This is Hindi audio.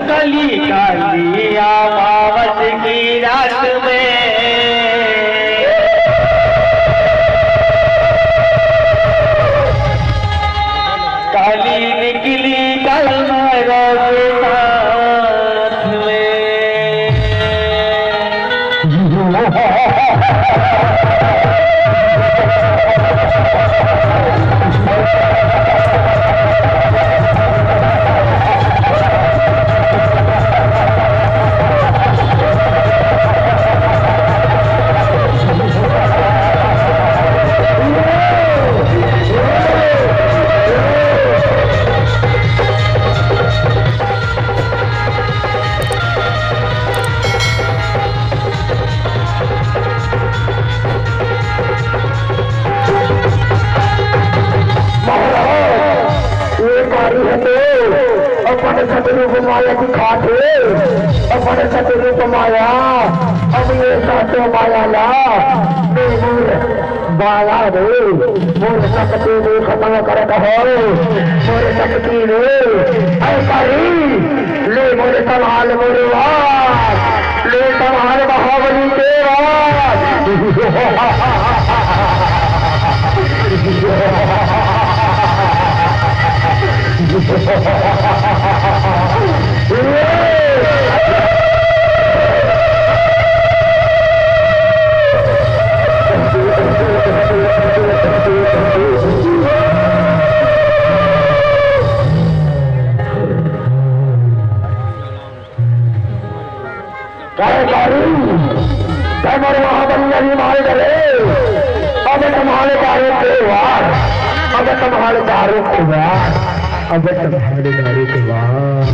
काली काली अमावस की रात में काली निकली कलमरों के साथ में। अपने सतरूप माया की खाते अपने सतरूप माया अब ये सातो माया ला बाला रे मोर शक्ति ने खत्म कर कहो मोर शक्ति ने ऐसा ही ले मोर संभाल मोर वार ले संभाल महाबली के वार। हमारे महाबली अभी मारे गए अब तुम्हारे दारू के वार अब तुम्हारे दारू के वार अब तुम्हारे दारू के वार।